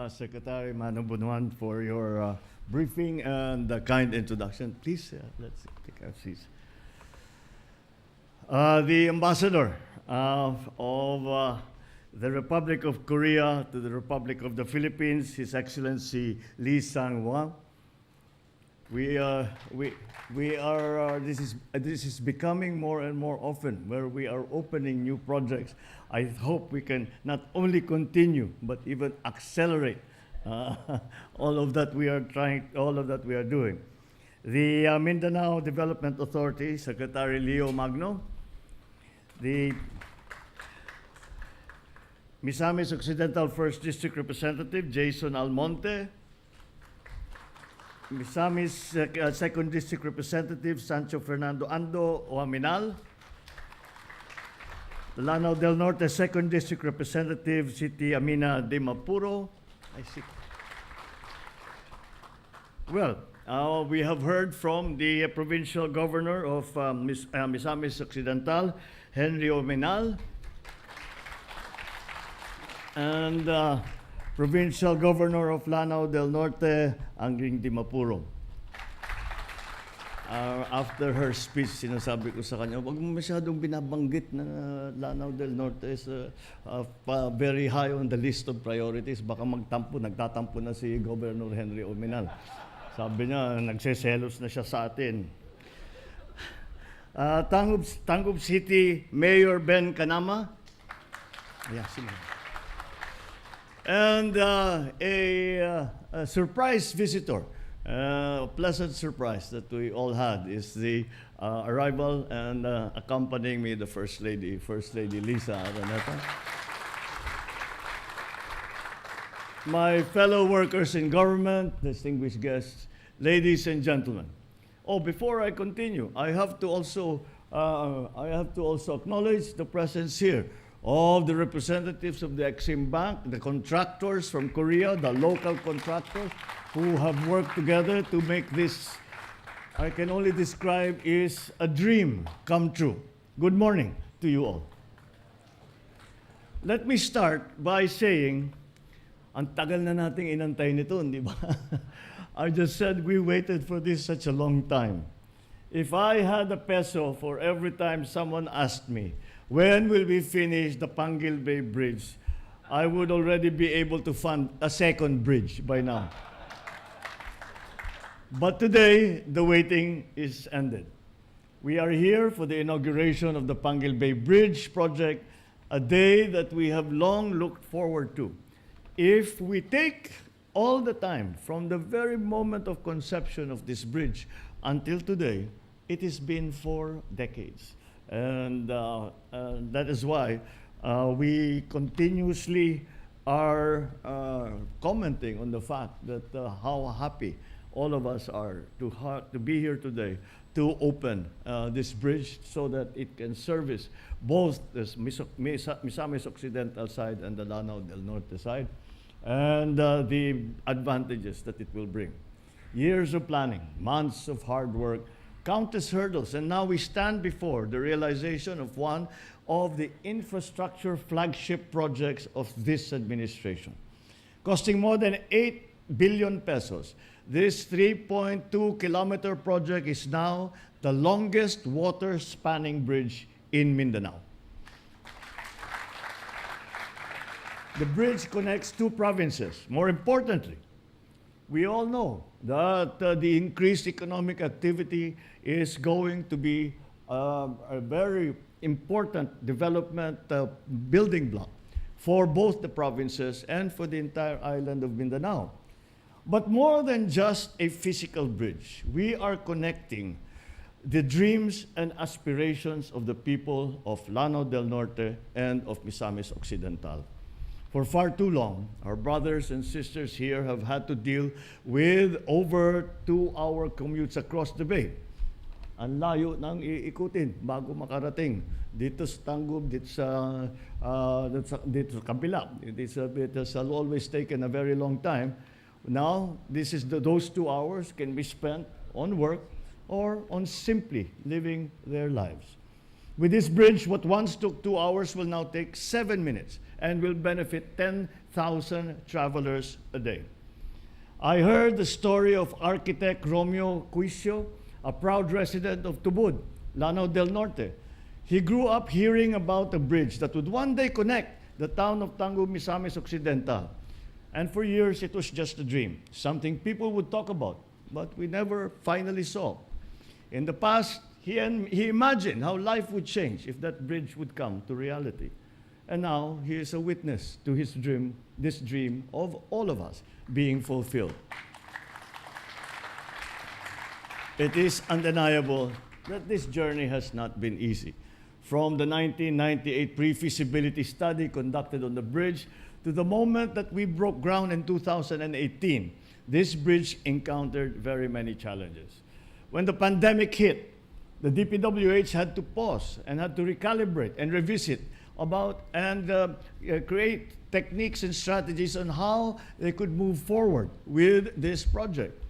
Secretary Mano Bunuan, for your briefing and the kind introduction. Please, let's take our seats. The Ambassador of the Republic of Korea to the Republic of the Philippines, His Excellency Lee Sang-hwa. This is becoming more and more often where we are opening new projects. I hope we can not only continue but even accelerate all of that we are doing. The Mindanao Development Authority, Secretary Leo Magno, the Misamis Occidental 1st District Representative Jason Almonte, Misamis 2nd District Representative Sancho Fernando Ando Oaminal, the Lanao del Norte 2nd District Representative Siti Amina de Mapuro. I see. Well, we have heard from the Provincial Governor of Misamis Occidental, Henry Oaminal, and Provincial Governor of Lanao del Norte, Angling de Mapuro. After her speech, sinasabi ko sa kanya, wag mo masyadong binabanggit na Lanao del Norte is very high on the list of priorities. Baka nagtatampo na si Governor Henry Oaminal. Sabi niya, nagseselos na siya sa atin. Tangub City Mayor Ben Kanama. Yeah, and a surprise visitor, a pleasant surprise that we all had is the arrival and accompanying me, the First Lady Lisa Araneta. My fellow workers in government, distinguished guests, ladies and gentlemen. Oh, before I continue, I have to also acknowledge the presence here of the representatives of the Exim Bank, the contractors from Korea, the local contractors who have worked together to make this, I can only describe, is a dream come true. Good morning to you all. Let me start by saying, ang tagal na nating inantay nito, di ba? I just said we waited for this such a long time. If I had a peso for every time someone asked me, when will we finish the Panguil Bay Bridge, I would already be able to fund a second bridge by now. But today, the waiting is ended. We are here for the inauguration of the Panguil Bay Bridge Project, a day that we have long looked forward to. If we take all the time from the very moment of conception of this bridge until today, it has been 4 decades. And that is why we continuously are commenting on the fact that how happy all of us are to be here today to open this bridge so that it can service both the Misamis Occidental side and the Lanao del Norte side, and the advantages that it will bring. Years of planning, months of hard work, countless hurdles, and now we stand before the realization of one of the infrastructure flagship projects of this administration. Costing more than 8 billion pesos, this 3.2-kilometer project is now the longest water-spanning bridge in Mindanao. The bridge connects 2 provinces. More importantly, we all know that the increased economic activity is going to be a very important development building block for both the provinces and for the entire island of Mindanao. But more than just a physical bridge, we are connecting the dreams and aspirations of the people of Lanao del Norte and of Misamis Occidental. For far too long, our brothers and sisters here have had to deal with over 2-hour commutes across the bay. Ang layo nang iikutin bago makarating dito sa Tangub, dito sa kabila. It has always taken a very long time. Now, those 2 hours can be spent on work or on simply living their lives. With this bridge, what once took 2 hours will now take 7 minutes. and will benefit 10,000 travelers a day. I heard the story of architect Romeo Cuisio, a proud resident of Tubod, Lanao del Norte. He grew up hearing about a bridge that would one day connect the town of Tangub, Misamis Occidental. And for years, it was just a dream, something people would talk about, but we never finally saw. In the past, he imagined how life would change if that bridge would come to reality. And now, he is a witness to his dream, this dream of all of us being fulfilled. It is undeniable that this journey has not been easy. From the 1998 pre-feasibility study conducted on the bridge to the moment that we broke ground in 2018, this bridge encountered very many challenges. When the pandemic hit, the DPWH had to pause and had to recalibrate and revisit about and create techniques and strategies on how they could move forward with this project.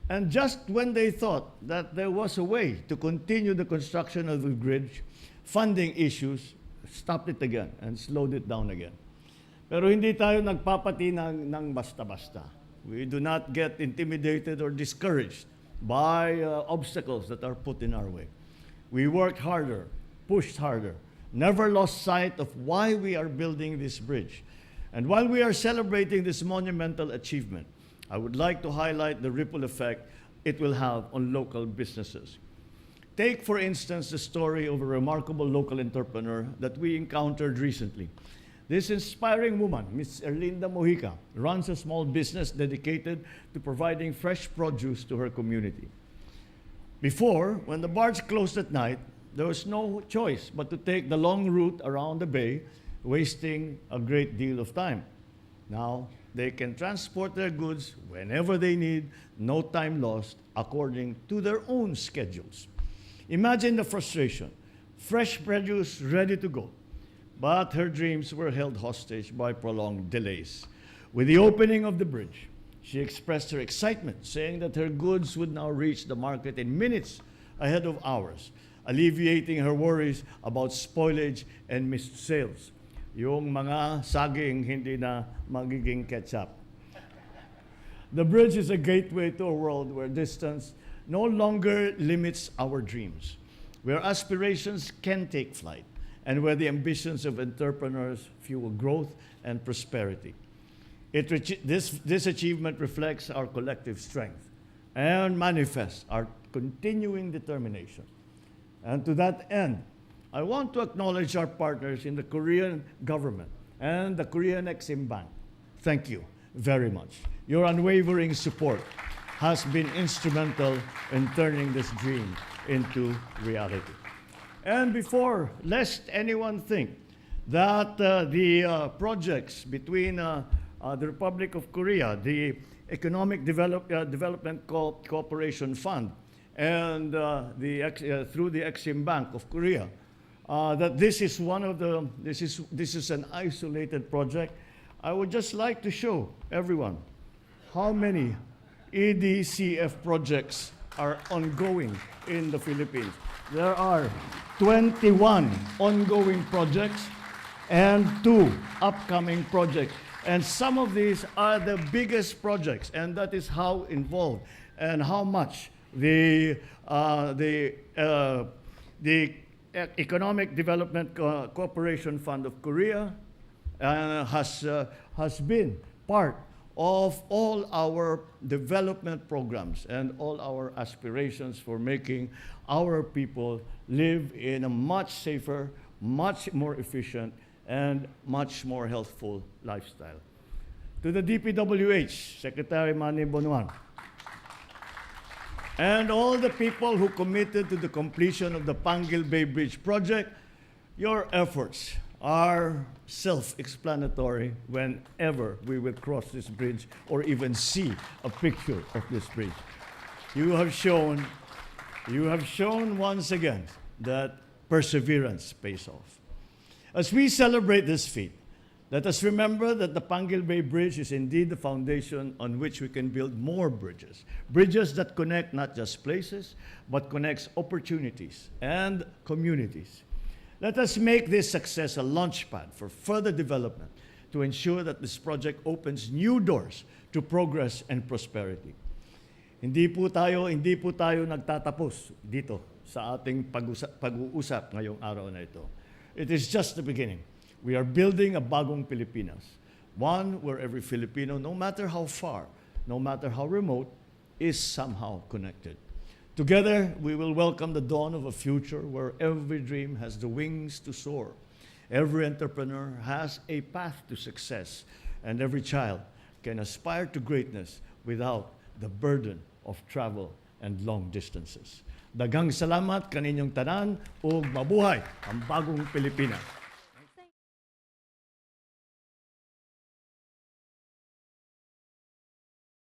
And just when they thought that there was a way to continue the construction of the bridge, funding issues stopped it again and slowed it down again. Pero hindi tayo nagpapati ng basta-basta. We do not get intimidated or discouraged by obstacles that are put in our way. We worked harder, pushed harder, never lost sight of why we are building this bridge. And while we are celebrating this monumental achievement, I would like to highlight the ripple effect it will have on local businesses. Take, for instance, the story of a remarkable local entrepreneur that we encountered recently. This inspiring woman, Ms. Erlinda Mojica, runs a small business dedicated to providing fresh produce to her community. Before, when the bars closed at night, there was no choice but to take the long route around the bay, wasting a great deal of time. Now, they can transport their goods whenever they need, no time lost, according to their own schedules. Imagine the frustration. Fresh produce ready to go. But her dreams were held hostage by prolonged delays. With the opening of the bridge, she expressed her excitement, saying that her goods would now reach the market in minutes ahead of hours, alleviating her worries about spoilage and missed sales. Yung mga saging hindi na magiging ketchup. The bridge is a gateway to a world where distance no longer limits our dreams, where aspirations can take flight, and where the ambitions of entrepreneurs fuel growth and prosperity. This achievement reflects our collective strength and manifests our continuing determination. And to that end, I want to acknowledge our partners in the Korean government and the Korean Exim Bank. Thank you very much. Your unwavering support has been instrumental in turning this dream into reality. And before, lest anyone think that the projects between the Republic of Korea, the Economic Development Cooperation Fund, and through the Exim Bank of Korea, that this is one of the this is an isolated project. I would just like to show everyone how many EDCF projects are ongoing in the Philippines. There are 21 ongoing projects and 2 upcoming projects. And some of these are the biggest projects, and that is how involved and how much the Economic Development Cooperation Fund of Korea has been part of all our development programs and all our aspirations for making our people live in a much safer, much more efficient, and much more healthful lifestyle. To the DPWH, Secretary Manny Bonuan, and all the people who committed to the completion of the Panguil Bay Bridge Project, your efforts are self-explanatory whenever we will cross this bridge or even see a picture of this bridge. You have shown once again that perseverance pays off. As we celebrate this feat, let us remember that the Panguil Bay Bridge is indeed the foundation on which we can build more bridges. Bridges that connect not just places, but connects opportunities and communities. Let us make this success a launchpad for further development to ensure that this project opens new doors to progress and prosperity. Hindi po tayo nagtatapos dito sa ating pag-uusap ngayong araw na ito. It is just the beginning. We are building a bagong Pilipinas, one where every Filipino, no matter how far, no matter how remote, is somehow connected. Together, we will welcome the dawn of a future where every dream has the wings to soar. Every entrepreneur has a path to success, and every child can aspire to greatness without the burden of travel and long distances. Daghang salamat kaninyong tanan ug mabuhay ang bagong Pilipinas.